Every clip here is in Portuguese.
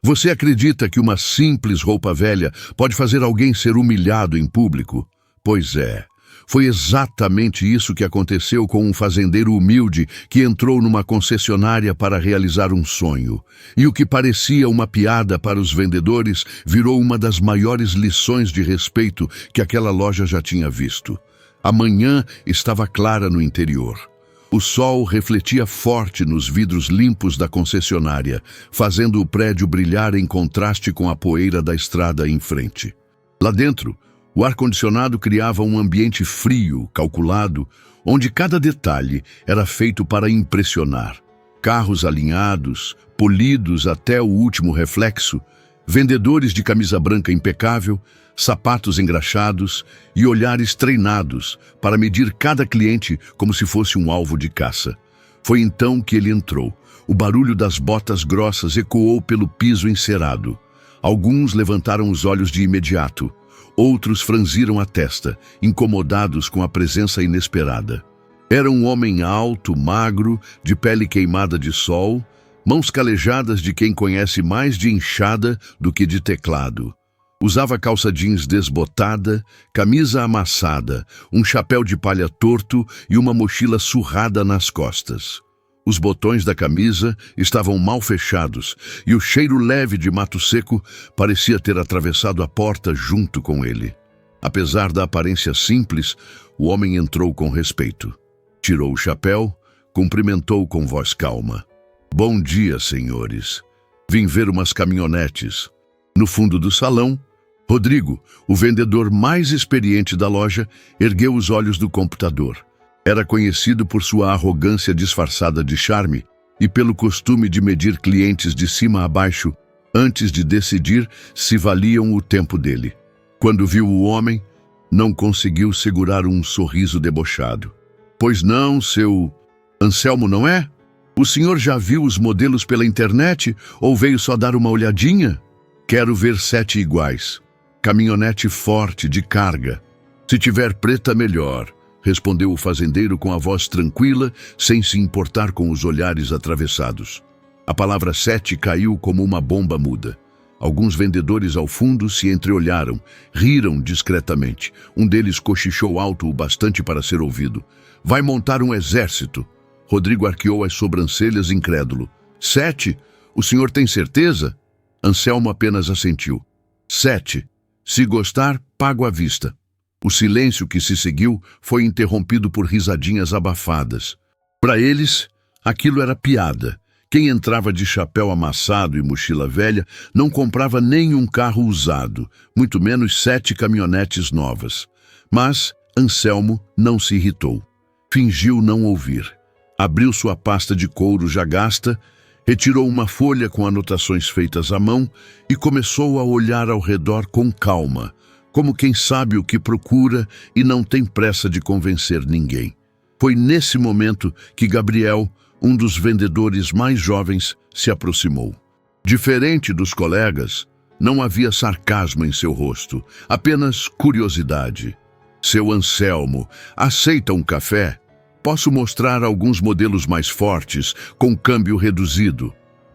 Você acredita que uma simples roupa velha pode fazer alguém ser humilhado em público? Pois é. Foi exatamente isso que aconteceu com um fazendeiro humilde que entrou numa concessionária para realizar um sonho. E o que parecia uma piada para os vendedores virou uma das maiores lições de respeito que aquela loja já tinha visto. A manhã estava clara no interior. O sol refletia forte nos vidros limpos da concessionária, fazendo o prédio brilhar em contraste com a poeira da estrada em frente. Lá dentro, o ar-condicionado criava um ambiente frio, calculado, onde cada detalhe era feito para impressionar. Carros alinhados, polidos até o último reflexo, vendedores de camisa branca impecável, sapatos engraxados e olhares treinados para medir cada cliente como se fosse um alvo de caça. Foi então que ele entrou. O barulho das botas grossas ecoou pelo piso encerado. Alguns levantaram os olhos de imediato. Outros franziram a testa, incomodados com a presença inesperada. Era um homem alto, magro, de pele queimada de sol, mãos calejadas de quem conhece mais de enxada do que de teclado. Usava calça jeans desbotada, camisa amassada, um chapéu de palha torto e uma mochila surrada nas costas. Os botões da camisa estavam mal fechados e o cheiro leve de mato seco parecia ter atravessado a porta junto com ele. Apesar da aparência simples, o homem entrou com respeito. Tirou o chapéu, cumprimentou com voz calma. "Bom dia, senhores. Vim ver umas caminhonetes." No fundo do salão, Rodrigo, o vendedor mais experiente da loja, ergueu os olhos do computador. Era conhecido por sua arrogância disfarçada de charme e pelo costume de medir clientes de cima a baixo antes de decidir se valiam o tempo dele. Quando viu o homem, não conseguiu segurar um sorriso debochado. "Pois não, seu Anselmo, não é? O senhor já viu os modelos pela internet ou veio só dar uma olhadinha? Quero ver 7 iguais. Caminhonete forte, de carga. Se tiver preta, melhor", respondeu o fazendeiro com a voz tranquila, sem se importar com os olhares atravessados. A palavra 7 caiu como uma bomba muda. Alguns vendedores ao fundo se entreolharam, riram discretamente. Um deles cochichou alto o bastante para ser ouvido. "Vai montar um exército." Rodrigo arqueou as sobrancelhas incrédulo. 7? O senhor tem certeza?" Anselmo apenas assentiu. 7. Se gostar, pago à vista." O silêncio que se seguiu foi interrompido por risadinhas abafadas. Para eles, aquilo era piada. Quem entrava de chapéu amassado e mochila velha não comprava nenhum carro usado, muito menos 7 caminhonetes novas. Mas Anselmo não se irritou. Fingiu não ouvir. Abriu sua pasta de couro já gasta, retirou uma folha com anotações feitas à mão e começou a olhar ao redor com calma, como quem sabe o que procura e não tem pressa de convencer ninguém. Foi nesse momento que Gabriel, um dos vendedores mais jovens, se aproximou. Diferente dos colegas, não havia sarcasmo em seu rosto, apenas curiosidade. "Seu Anselmo, aceita um café? Posso mostrar alguns modelos mais fortes, com câmbio reduzido.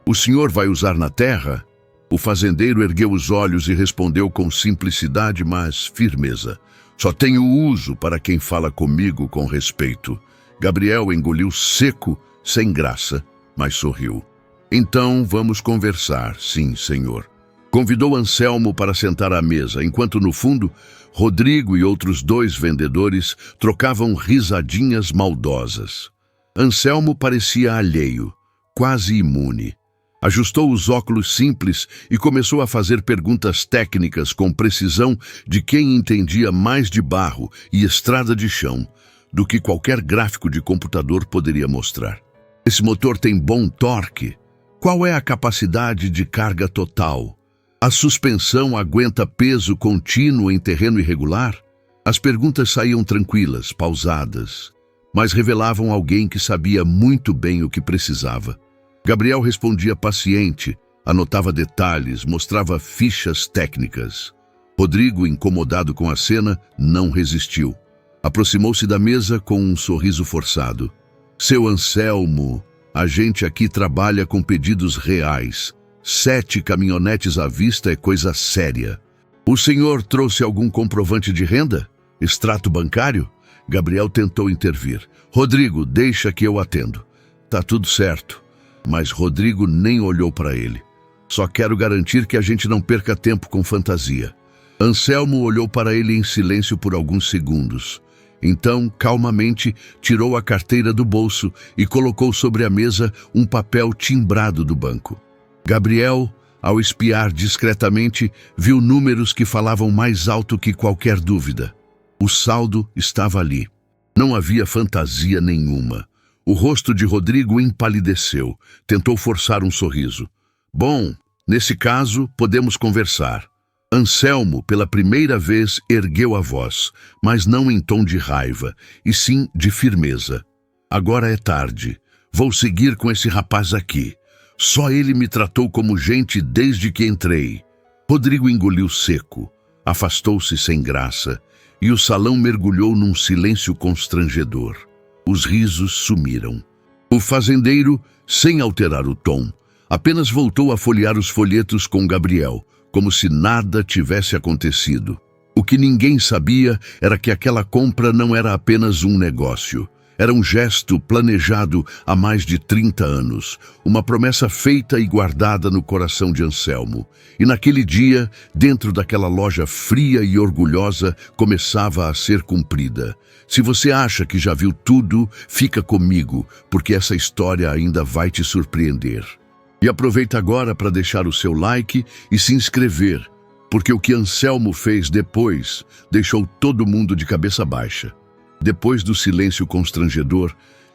O senhor vai usar na terra?" O fazendeiro ergueu os olhos e respondeu com simplicidade, mas firmeza. "Só tenho uso para quem fala comigo com respeito." Gabriel engoliu seco, sem graça, mas sorriu. "Então vamos conversar, sim, senhor." Convidou Anselmo para sentar à mesa, enquanto no fundo, Rodrigo e outros 2 vendedores trocavam risadinhas maldosas. Anselmo parecia alheio, quase imune. Ajustou os óculos simples e começou a fazer perguntas técnicas com precisão de quem entendia mais de barro e estrada de chão do que qualquer gráfico de computador poderia mostrar. "Esse motor tem bom torque? Qual é a capacidade de carga total? A suspensão aguenta peso contínuo em terreno irregular?" As perguntas saíam tranquilas, pausadas, mas revelavam alguém que sabia muito bem o que precisava. Gabriel respondia paciente, anotava detalhes, mostrava fichas técnicas. Rodrigo, incomodado com a cena, não resistiu. Aproximou-se da mesa com um sorriso forçado. "Seu Anselmo, a gente aqui trabalha com pedidos reais. 7 caminhonetes à vista é coisa séria. O senhor trouxe algum comprovante de renda? Extrato bancário? Gabriel tentou intervir. Rodrigo, deixa que eu atendo. Tá tudo certo. Mas Rodrigo nem olhou para ele. Só quero garantir que a gente não perca tempo com fantasia. Anselmo olhou para ele em silêncio por alguns segundos. Então, calmamente, tirou a carteira do bolso e colocou sobre a mesa um papel timbrado do banco. Gabriel, ao espiar discretamente, viu números que falavam mais alto que qualquer dúvida. O saldo estava ali. Não havia fantasia nenhuma. O rosto de Rodrigo empalideceu. Tentou forçar um sorriso. Bom, nesse caso, podemos conversar. Anselmo, pela primeira vez, ergueu a voz, mas não em tom de raiva, e sim de firmeza. Agora é tarde. Vou seguir com esse rapaz aqui. Só ele me tratou como gente desde que entrei. Rodrigo engoliu seco, afastou-se sem graça, e o salão mergulhou num silêncio constrangedor. Os risos sumiram. O fazendeiro, sem alterar o tom, apenas voltou a folhear os folhetos com Gabriel, como se nada tivesse acontecido. O que ninguém sabia era que aquela compra não era apenas um negócio. Era um gesto planejado há mais de 30 anos, uma promessa feita e guardada no coração de Anselmo. E naquele dia, dentro daquela loja fria e orgulhosa, começava a ser cumprida. Se você acha que já viu tudo, fica comigo, porque essa história ainda vai te surpreender. E aproveita agora para deixar o seu like e se inscrever, porque o que Anselmo fez depois deixou todo mundo de cabeça baixa. Depois do silêncio constrangedor,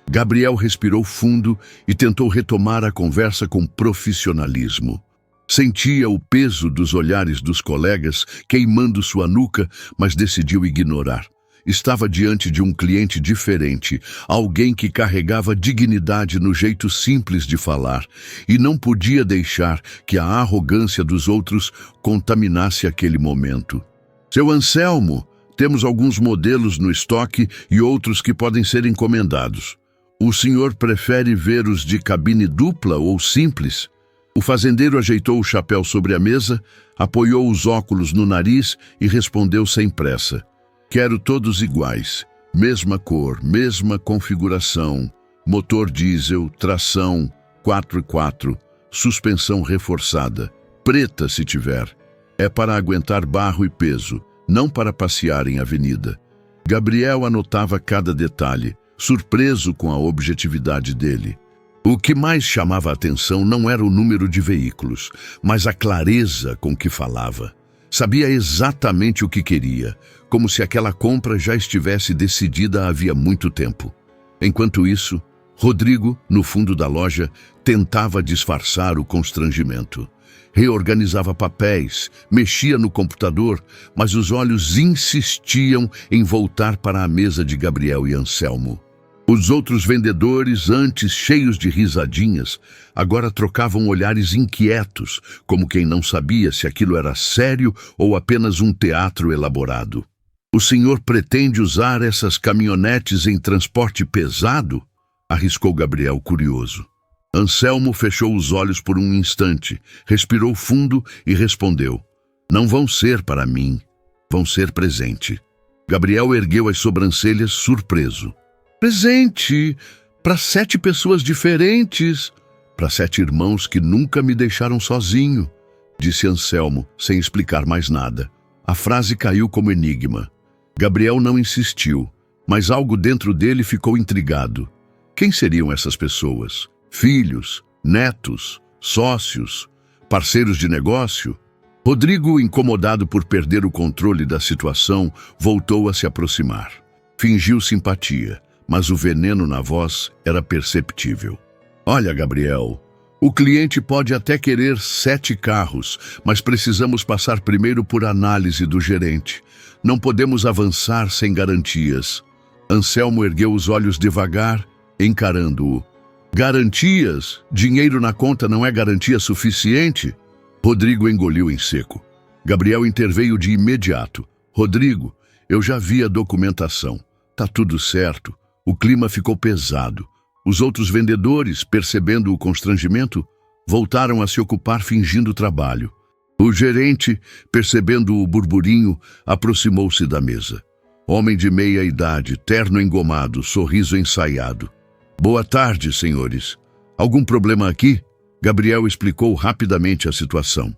Gabriel respirou fundo e tentou retomar a conversa com profissionalismo. Sentia o peso dos olhares dos colegas queimando sua nuca, mas decidiu ignorar. Estava diante de um cliente diferente, alguém que carregava dignidade no jeito simples de falar, e não podia deixar que a arrogância dos outros contaminasse aquele momento. Seu Anselmo, temos alguns modelos no estoque e outros que podem ser encomendados. O senhor prefere ver os de cabine dupla ou simples? O fazendeiro ajeitou o chapéu sobre a mesa, apoiou os óculos no nariz e respondeu sem pressa. Quero todos iguais, mesma cor, mesma configuração, motor diesel, tração, 4x4, suspensão reforçada, preta se tiver. É para aguentar barro e peso, não para passear em avenida. Gabriel anotava cada detalhe, surpreso com a objetividade dele. O que mais chamava a atenção não era o número de veículos, mas a clareza com que falava. Sabia exatamente o que queria, como se aquela compra já estivesse decidida havia muito tempo. Enquanto isso, Rodrigo, no fundo da loja, tentava disfarçar o constrangimento. Reorganizava papéis, mexia no computador, mas os olhos insistiam em voltar para a mesa de Gabriel e Anselmo. Os outros vendedores, antes cheios de risadinhas, agora trocavam olhares inquietos, como quem não sabia se aquilo era sério ou apenas um teatro elaborado. O senhor pretende usar essas caminhonetes em transporte pesado? Arriscou Gabriel, curioso. Anselmo fechou os olhos por um instante, respirou fundo e respondeu. Não vão ser para mim, vão ser presente. Gabriel ergueu as sobrancelhas, surpreso. Presente! Para 7 pessoas diferentes! Para 7 irmãos que nunca me deixaram sozinho, disse Anselmo, sem explicar mais nada. A frase caiu como enigma. Gabriel não insistiu, mas algo dentro dele ficou intrigado. Quem seriam essas pessoas? Filhos, netos, sócios, parceiros de negócio? Rodrigo, incomodado por perder o controle da situação, voltou a se aproximar. Fingiu simpatia, mas o veneno na voz era perceptível. Olha, Gabriel, o cliente pode até querer 7 carros, mas precisamos passar primeiro por análise do gerente. Não podemos avançar sem garantias. Anselmo ergueu os olhos devagar, encarando-o. Garantias? Dinheiro na conta não é garantia suficiente? Rodrigo engoliu em seco. Gabriel interveio de imediato. Rodrigo, eu já vi a documentação. Tá tudo certo. O clima ficou pesado. Os outros vendedores, percebendo o constrangimento, Voltaram a se ocupar fingindo trabalho. O gerente, percebendo o burburinho, aproximou-se da mesa. Homem de meia idade, terno engomado, sorriso ensaiado. Boa tarde, senhores. Algum problema aqui? Gabriel explicou rapidamente a situação.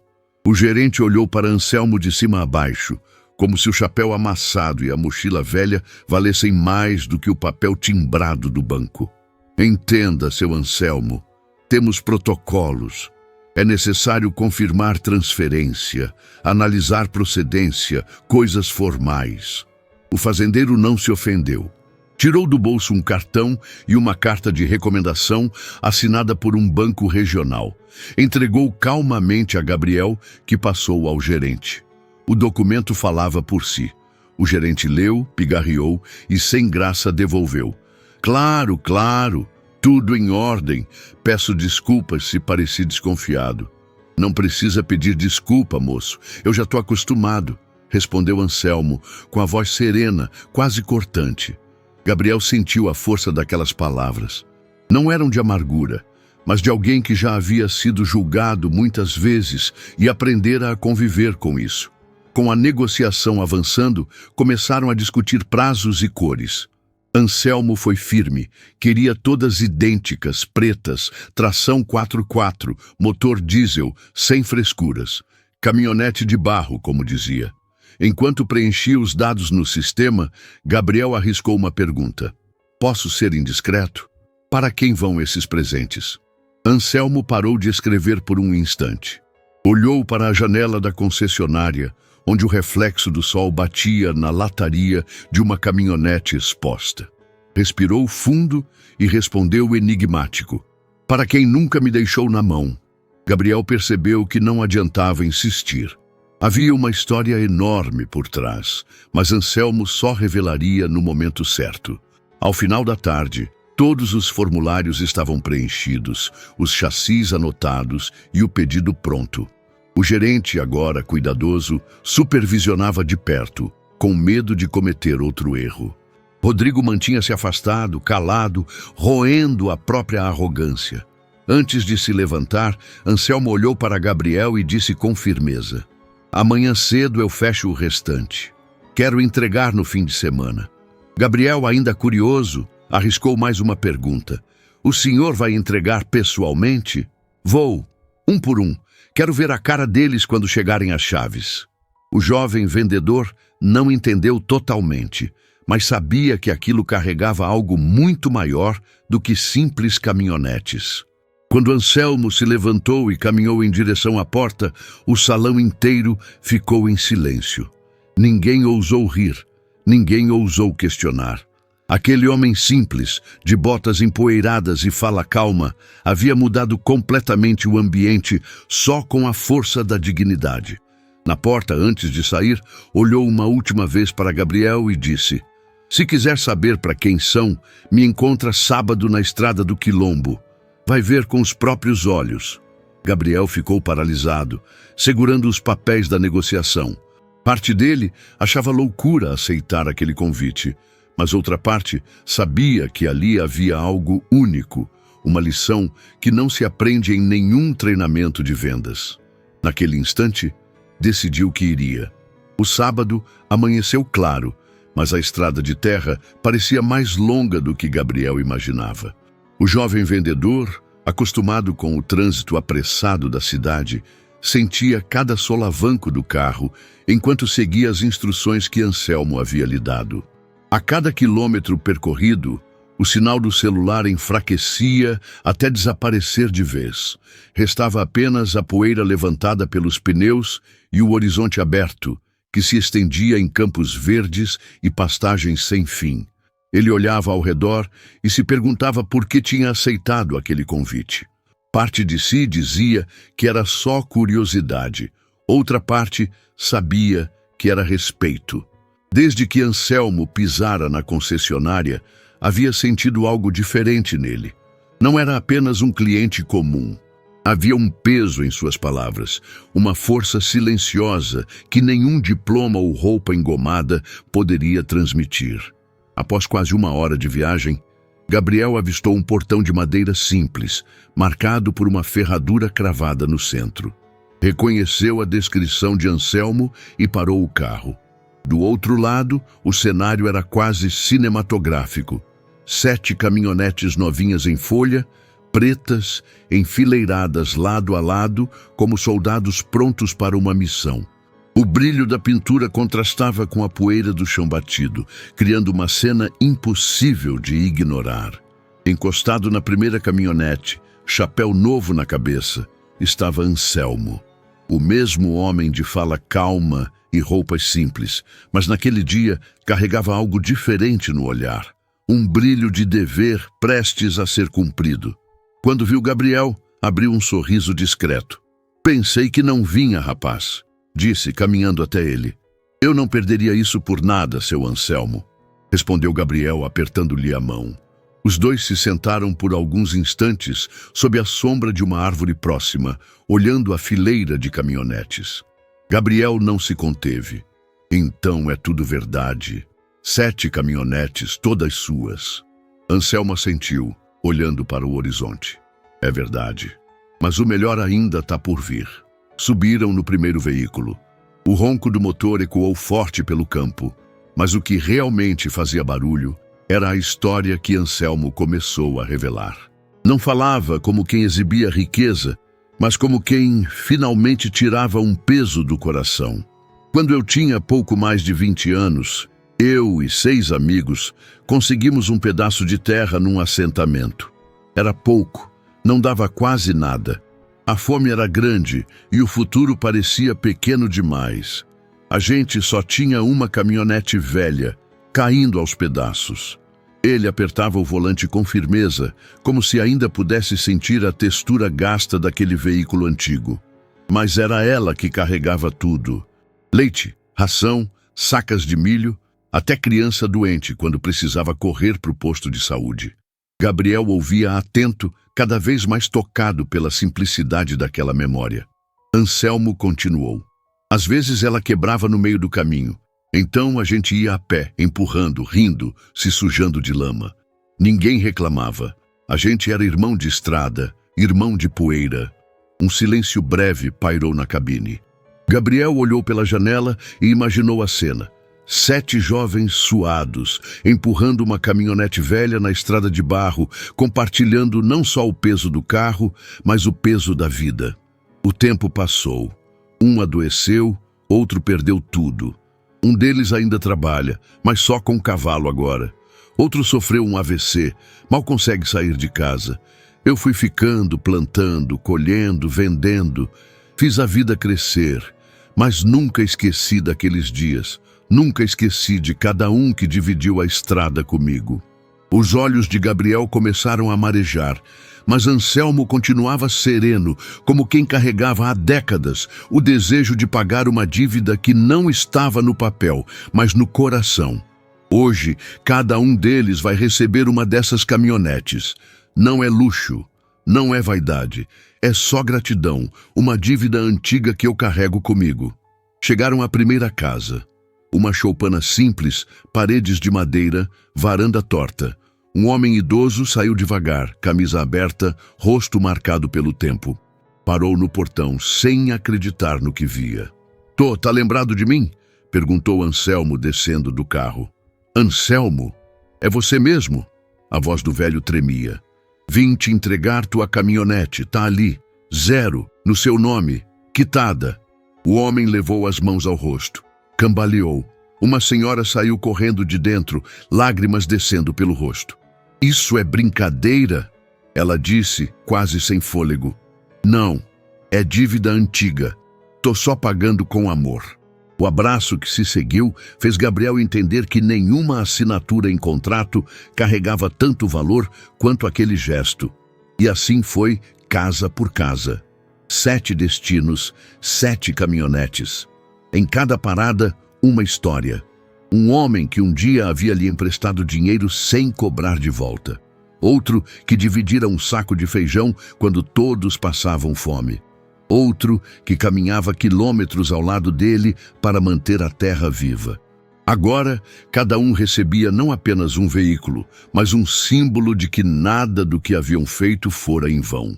O gerente olhou para Anselmo de cima a baixo, como se o chapéu amassado e a mochila velha valessem mais do que o papel timbrado do banco. Entenda, seu Anselmo, temos protocolos. É necessário confirmar transferência, analisar procedência, coisas formais. O fazendeiro não se ofendeu. Tirou do bolso um cartão e uma carta de recomendação assinada por um banco regional. Entregou calmamente a Gabriel, que passou ao gerente. O documento falava por si. O gerente leu, pigarreou e sem graça devolveu. Claro, claro, tudo em ordem. Peço desculpas se pareci desconfiado. Não precisa pedir desculpa, moço. Eu já estou acostumado, respondeu Anselmo, com a voz serena, quase cortante. Gabriel sentiu a força daquelas palavras. Não eram de amargura, mas de alguém que já havia sido julgado muitas vezes e aprendera a conviver com isso. Com a negociação avançando, começaram a discutir prazos e cores. Anselmo foi firme, queria todas idênticas, pretas, tração 4x4, motor diesel, sem frescuras. Caminhonete de barro, como dizia. Enquanto preenchia os dados no sistema, Gabriel arriscou uma pergunta. Posso ser indiscreto? Para quem vão esses presentes? Anselmo parou de escrever por um instante. Olhou para a janela da concessionária, onde o reflexo do sol batia na lataria de uma caminhonete exposta. Respirou fundo e respondeu enigmático. Para quem nunca me deixou na mão. Gabriel percebeu que não adiantava insistir. Havia uma história enorme por trás, mas Anselmo só revelaria no momento certo. Ao final da tarde, todos os formulários estavam preenchidos, os chassis anotados e o pedido pronto. O gerente, agora cuidadoso, supervisionava de perto, com medo de cometer outro erro. Rodrigo mantinha-se afastado, calado, roendo a própria arrogância. Antes de se levantar, Anselmo olhou para Gabriel e disse com firmeza: amanhã cedo eu fecho o restante. Quero entregar no fim de semana. Gabriel, ainda curioso, arriscou mais uma pergunta. O senhor vai entregar pessoalmente? Vou, um por um. Quero ver a cara deles quando chegarem as chaves. O jovem vendedor não entendeu totalmente, mas sabia que aquilo carregava algo muito maior do que simples caminhonetes. Quando Anselmo se levantou e caminhou em direção à porta, o salão inteiro ficou em silêncio. Ninguém ousou rir, ninguém ousou questionar. Aquele homem simples, de botas empoeiradas e fala calma, havia mudado completamente o ambiente só com a força da dignidade. Na porta, antes de sair, olhou uma última vez para Gabriel e disse: se quiser saber para quem são, me encontra sábado na estrada do Quilombo. Vai ver com os próprios olhos. Gabriel ficou paralisado, segurando os papéis da negociação. Parte dele achava loucura aceitar aquele convite, mas outra parte sabia que ali havia algo único, uma lição que não se aprende em nenhum treinamento de vendas. Naquele instante, decidiu que iria. O sábado amanheceu claro, mas a estrada de terra parecia mais longa do que Gabriel imaginava. O jovem vendedor, acostumado com o trânsito apressado da cidade, sentia cada solavanco do carro enquanto seguia as instruções que Anselmo havia lhe dado. A cada quilômetro percorrido, o sinal do celular enfraquecia até desaparecer de vez. Restava apenas a poeira levantada pelos pneus e o horizonte aberto, que se estendia em campos verdes e pastagens sem fim. Ele olhava ao redor e se perguntava por que tinha aceitado aquele convite. Parte de si dizia que era só curiosidade, outra parte sabia que era respeito. Desde que Anselmo pisara na concessionária, havia sentido algo diferente nele. Não era apenas um cliente comum. Havia um peso em suas palavras, uma força silenciosa que nenhum diploma ou roupa engomada poderia transmitir. Após quase uma hora de viagem, Gabriel avistou um portão de madeira simples, marcado por uma ferradura cravada no centro. Reconheceu a descrição de Anselmo e parou o carro. Do outro lado, o cenário era quase cinematográfico. 7 caminhonetes novinhas em folha, pretas, enfileiradas lado a lado, como soldados prontos para uma missão. O brilho da pintura contrastava com a poeira do chão batido, criando uma cena impossível de ignorar. Encostado na primeira caminhonete, chapéu novo na cabeça, estava Anselmo. O mesmo homem de fala calma e roupas simples, mas naquele dia carregava algo diferente no olhar. Um brilho de dever prestes a ser cumprido. Quando viu Gabriel, abriu um sorriso discreto. "Pensei que não vinha, rapaz", disse, caminhando até ele. "Eu não perderia isso por nada, seu Anselmo", respondeu Gabriel, apertando-lhe a mão. Os dois se sentaram por alguns instantes sob a sombra de uma árvore próxima, olhando a fileira de caminhonetes. Gabriel não se conteve. "Então é tudo verdade. 7 caminhonetes, todas suas." Anselmo assentiu, olhando para o horizonte. "É verdade. Mas o melhor ainda está por vir." Subiram no primeiro veículo. O ronco do motor ecoou forte pelo campo, mas o que realmente fazia barulho era a história que Anselmo começou a revelar. Não falava como quem exibia riqueza, mas como quem finalmente tirava um peso do coração. "Quando eu tinha pouco mais de 20 anos, eu e 6 amigos conseguimos um pedaço de terra num assentamento. Era pouco, não dava quase nada. A fome era grande e o futuro parecia pequeno demais. A gente só tinha uma caminhonete velha, caindo aos pedaços. Ele apertava o volante com firmeza, como se ainda pudesse sentir a textura gasta daquele veículo antigo. Mas era ela que carregava tudo. Leite, ração, sacas de milho, até criança doente quando precisava correr para o posto de saúde. Gabriel ouvia atento, cada vez mais tocado pela simplicidade daquela memória. Anselmo continuou. "Às vezes ela quebrava no meio do caminho. Então a gente ia a pé, empurrando, rindo, se sujando de lama. Ninguém reclamava. A gente era irmão de estrada, irmão de poeira." Um silêncio breve pairou na cabine. Gabriel olhou pela janela e imaginou a cena. 7 jovens suados, empurrando uma caminhonete velha na estrada de barro, compartilhando não só o peso do carro, mas o peso da vida. O tempo passou. Um adoeceu, outro perdeu tudo. Um deles ainda trabalha, mas só com cavalo agora. Outro sofreu um AVC, mal consegue sair de casa. Eu fui ficando, plantando, colhendo, vendendo. Fiz a vida crescer, mas nunca esqueci daqueles dias. Nunca esqueci de cada um que dividiu a estrada comigo. Os olhos de Gabriel começaram a marejar, mas Anselmo continuava sereno, como quem carregava há décadas o desejo de pagar uma dívida que não estava no papel, mas no coração. Hoje, cada um deles vai receber uma dessas caminhonetes. Não é luxo, não é vaidade, é só gratidão, uma dívida antiga que eu carrego comigo. Chegaram à primeira casa. Uma choupana simples, paredes de madeira, varanda torta. Um homem idoso saiu devagar, camisa aberta, rosto marcado pelo tempo. Parou no portão, sem acreditar no que via. Tá lembrado de mim?" perguntou Anselmo, descendo do carro. "Anselmo? É você mesmo?" A voz do velho tremia. "Vim te entregar tua caminhonete, tá ali. 0, no seu nome, quitada." O homem levou as mãos ao rosto. Cambaleou. Uma senhora saiu correndo de dentro, lágrimas descendo pelo rosto. "Isso é brincadeira?" ela disse, quase sem fôlego. "Não, é dívida antiga. Tô só pagando com amor." O abraço que se seguiu fez Gabriel entender que nenhuma assinatura em contrato carregava tanto valor quanto aquele gesto. E assim foi, casa por casa. 7 destinos, 7 caminhonetes. Em cada parada, uma história. Um homem que um dia havia lhe emprestado dinheiro sem cobrar de volta. Outro que dividira um saco de feijão quando todos passavam fome. Outro que caminhava quilômetros ao lado dele para manter a terra viva. Agora, cada um recebia não apenas um veículo, mas um símbolo de que nada do que haviam feito fora em vão.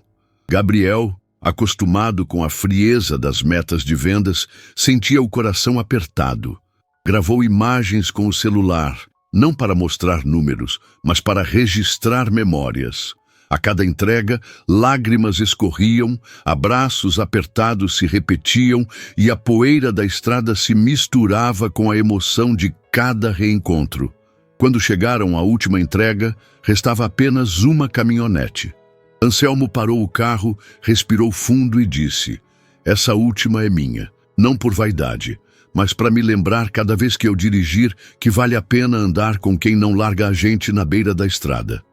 Gabriel, acostumado com a frieza das metas de vendas, sentia o coração apertado. Gravou imagens com o celular, não para mostrar números, mas para registrar memórias. A cada entrega, lágrimas escorriam, abraços apertados se repetiam e a poeira da estrada se misturava com a emoção de cada reencontro. Quando chegaram à última entrega, restava apenas uma caminhonete. Anselmo parou o carro, respirou fundo e disse: "Essa última é minha, não por vaidade, mas para me lembrar cada vez que eu dirigir que vale a pena andar com quem não larga a gente na beira da estrada."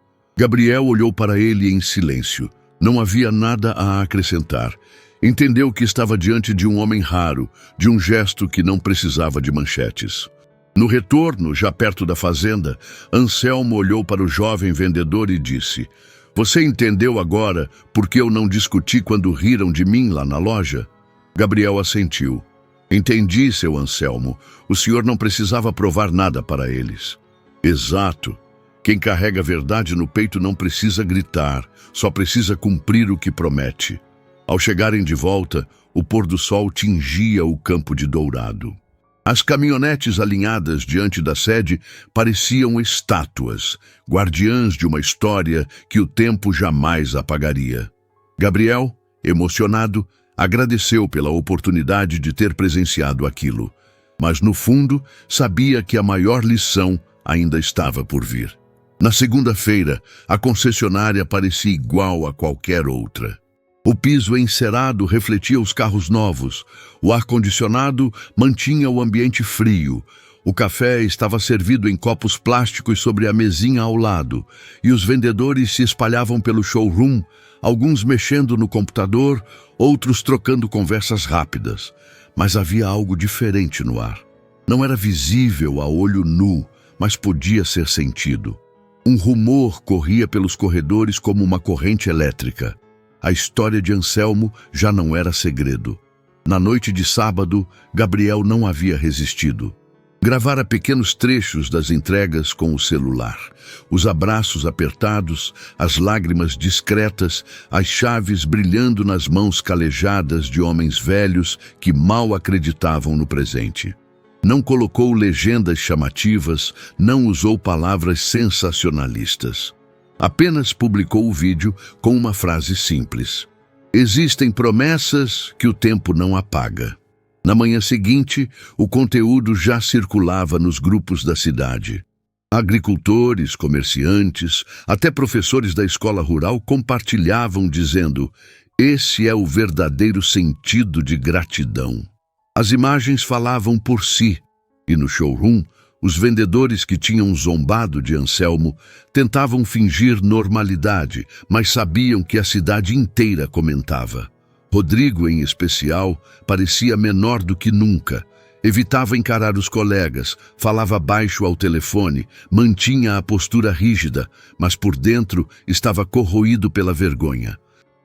Gabriel olhou para ele em silêncio. Não havia nada a acrescentar. Entendeu que estava diante de um homem raro, de um gesto que não precisava de manchetes. No retorno, já perto da fazenda, Anselmo olhou para o jovem vendedor e disse: "Você entendeu agora por que eu não discuti quando riram de mim lá na loja?" Gabriel assentiu. "Entendi, seu Anselmo. O senhor não precisava provar nada para eles." "Exato. Quem carrega a verdade no peito não precisa gritar, só precisa cumprir o que promete." Ao chegarem de volta, o pôr do sol tingia o campo de dourado. As caminhonetes alinhadas diante da sede pareciam estátuas, guardiãs de uma história que o tempo jamais apagaria. Gabriel, emocionado, agradeceu pela oportunidade de ter presenciado aquilo, mas no fundo sabia que a maior lição ainda estava por vir. Na segunda-feira, a concessionária parecia igual a qualquer outra. O piso encerado refletia os carros novos, o ar-condicionado mantinha o ambiente frio, o café estava servido em copos plásticos sobre a mesinha ao lado, e os vendedores se espalhavam pelo showroom, alguns mexendo no computador, outros trocando conversas rápidas. Mas havia algo diferente no ar. Não era visível a olho nu, mas podia ser sentido. Um rumor corria pelos corredores como uma corrente elétrica. A história de Anselmo já não era segredo. Na noite de sábado, Gabriel não havia resistido. Gravara pequenos trechos das entregas com o celular. Os abraços apertados, as lágrimas discretas, as chaves brilhando nas mãos calejadas de homens velhos que mal acreditavam no presente. Não colocou legendas chamativas, não usou palavras sensacionalistas. Apenas publicou o vídeo com uma frase simples: "Existem promessas que o tempo não apaga." Na manhã seguinte, o conteúdo já circulava nos grupos da cidade. Agricultores, comerciantes, até professores da escola rural compartilhavam dizendo: "Esse é o verdadeiro sentido de gratidão." As imagens falavam por si, e no showroom, os vendedores que tinham zombado de Anselmo tentavam fingir normalidade, mas sabiam que a cidade inteira comentava. Rodrigo, em especial, parecia menor do que nunca. Evitava encarar os colegas, falava baixo ao telefone, mantinha a postura rígida, mas por dentro estava corroído pela vergonha.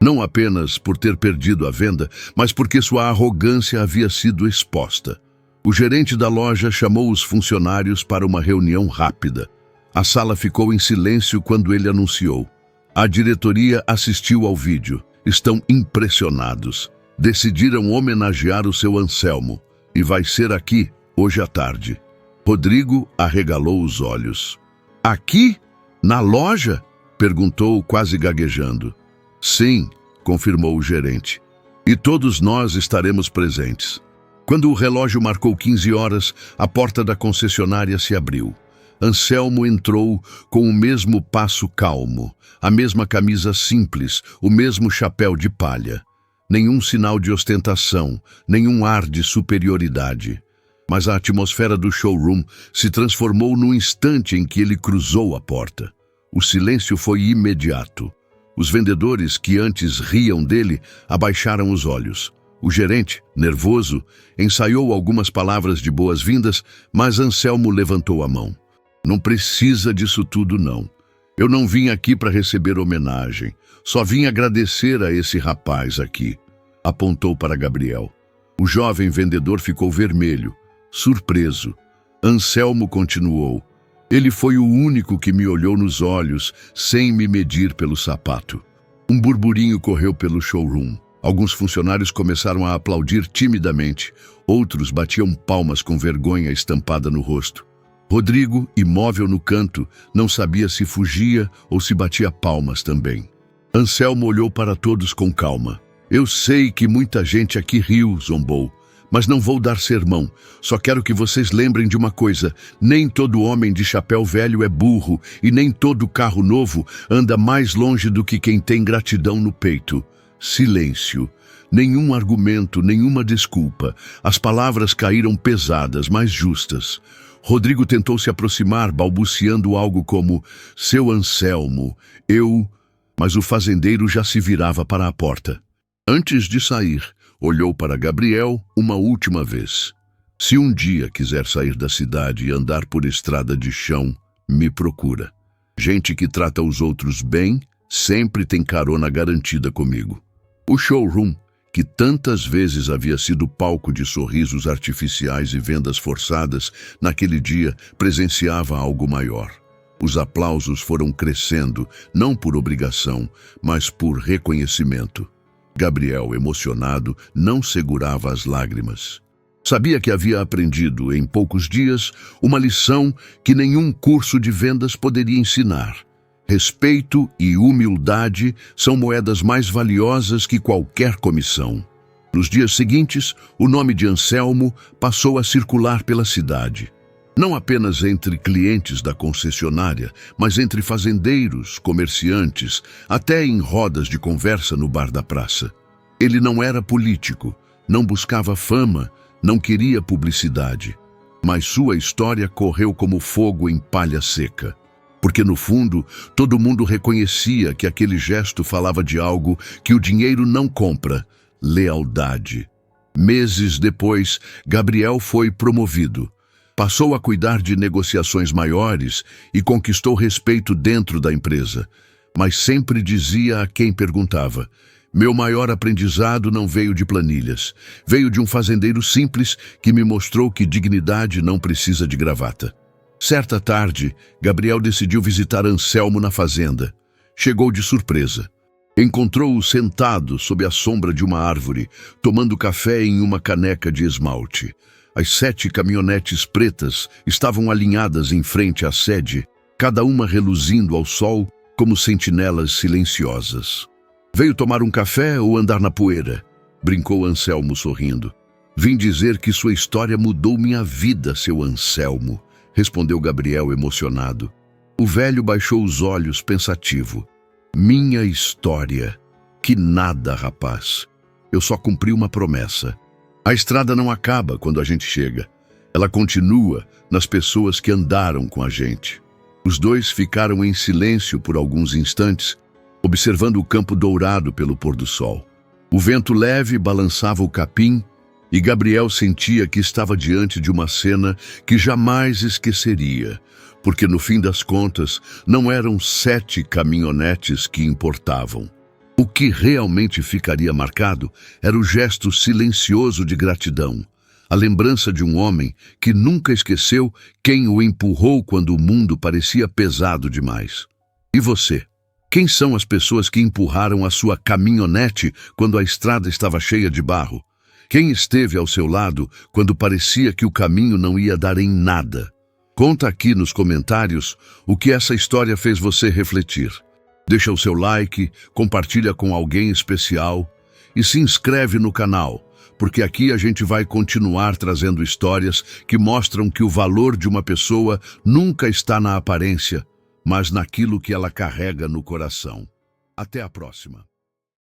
Não apenas por ter perdido a venda, mas porque sua arrogância havia sido exposta. O gerente da loja chamou os funcionários para uma reunião rápida. A sala ficou em silêncio quando ele anunciou: "A diretoria assistiu ao vídeo. Estão impressionados. Decidiram homenagear o seu Anselmo. E vai ser aqui, hoje à tarde." Rodrigo arregalou os olhos. "Aqui? Na loja?" perguntou, quase gaguejando. "Sim", confirmou o gerente. "E todos nós estaremos presentes." Quando o relógio marcou 15 horas, a porta da concessionária se abriu. Anselmo entrou com o mesmo passo calmo, a mesma camisa simples, o mesmo chapéu de palha. Nenhum sinal de ostentação, nenhum ar de superioridade. Mas a atmosfera do showroom se transformou no instante em que ele cruzou a porta. O silêncio foi imediato. Os vendedores, que antes riam dele, abaixaram os olhos. O gerente, nervoso, ensaiou algumas palavras de boas-vindas, mas Anselmo levantou a mão. "Não precisa disso tudo, não. Eu não vim aqui para receber homenagem. Só vim agradecer a esse rapaz aqui." Apontou para Gabriel. O jovem vendedor ficou vermelho, surpreso. Anselmo continuou. Ele foi o único que me olhou nos olhos, sem me medir pelo sapato. Um burburinho correu pelo showroom. Alguns funcionários começaram a aplaudir timidamente. Outros batiam palmas com vergonha estampada no rosto. Rodrigo, imóvel no canto, não sabia se fugia ou se batia palmas também. Anselmo olhou para todos com calma. Eu sei que muita gente aqui riu, zombou. Mas não vou dar sermão. Só quero que vocês lembrem de uma coisa. Nem todo homem de chapéu velho é burro e nem todo carro novo anda mais longe do que quem tem gratidão no peito. Silêncio. Nenhum argumento, nenhuma desculpa. As palavras caíram pesadas, mas justas. Rodrigo tentou se aproximar, balbuciando algo como "Seu Anselmo, eu..." Mas o fazendeiro já se virava para a porta. Antes de sair, olhou para Gabriel uma última vez. Se um dia quiser sair da cidade e andar por estrada de chão, me procura. Gente que trata os outros bem sempre tem carona garantida comigo. O showroom, que tantas vezes havia sido palco de sorrisos artificiais e vendas forçadas, naquele dia presenciava algo maior. Os aplausos foram crescendo, não por obrigação, mas por reconhecimento. Gabriel, emocionado, não segurava as lágrimas. Sabia que havia aprendido, em poucos dias, uma lição que nenhum curso de vendas poderia ensinar. Respeito e humildade são moedas mais valiosas que qualquer comissão. Nos dias seguintes, o nome de Anselmo passou a circular pela cidade. Não apenas entre clientes da concessionária, mas entre fazendeiros, comerciantes, até em rodas de conversa no bar da praça. Ele não era político, não buscava fama, não queria publicidade. Mas sua história correu como fogo em palha seca. Porque, no fundo, todo mundo reconhecia que aquele gesto falava de algo que o dinheiro não compra: lealdade. Meses depois, Gabriel foi promovido. Passou a cuidar de negociações maiores e conquistou respeito dentro da empresa. Mas sempre dizia a quem perguntava: meu maior aprendizado não veio de planilhas. Veio de um fazendeiro simples que me mostrou que dignidade não precisa de gravata. Certa tarde, Gabriel decidiu visitar Anselmo na fazenda. Chegou de surpresa. Encontrou-o sentado sob a sombra de uma árvore, tomando café em uma caneca de esmalte. As 7 caminhonetes pretas estavam alinhadas em frente à sede, cada uma reluzindo ao sol como sentinelas silenciosas. Veio tomar um café ou andar na poeira? Brincou Anselmo sorrindo. Vim dizer que sua história mudou minha vida, seu Anselmo, respondeu Gabriel emocionado. O velho baixou os olhos pensativo. Minha história. Que nada, rapaz. Eu só cumpri uma promessa. A estrada não acaba quando a gente chega. Ela continua nas pessoas que andaram com a gente. Os dois ficaram em silêncio por alguns instantes, observando o campo dourado pelo pôr do sol. O vento leve balançava o capim e Gabriel sentia que estava diante de uma cena que jamais esqueceria, porque no fim das contas não eram 7 caminhonetes que importavam. O que realmente ficaria marcado era o gesto silencioso de gratidão, a lembrança de um homem que nunca esqueceu quem o empurrou quando o mundo parecia pesado demais. E você? Quem são as pessoas que empurraram a sua caminhonete quando a estrada estava cheia de barro? Quem esteve ao seu lado quando parecia que o caminho não ia dar em nada? Conta aqui nos comentários o que essa história fez você refletir. Deixa o seu like, compartilha com alguém especial e se inscreve no canal, porque aqui a gente vai continuar trazendo histórias que mostram que o valor de uma pessoa nunca está na aparência, mas naquilo que ela carrega no coração. Até a próxima.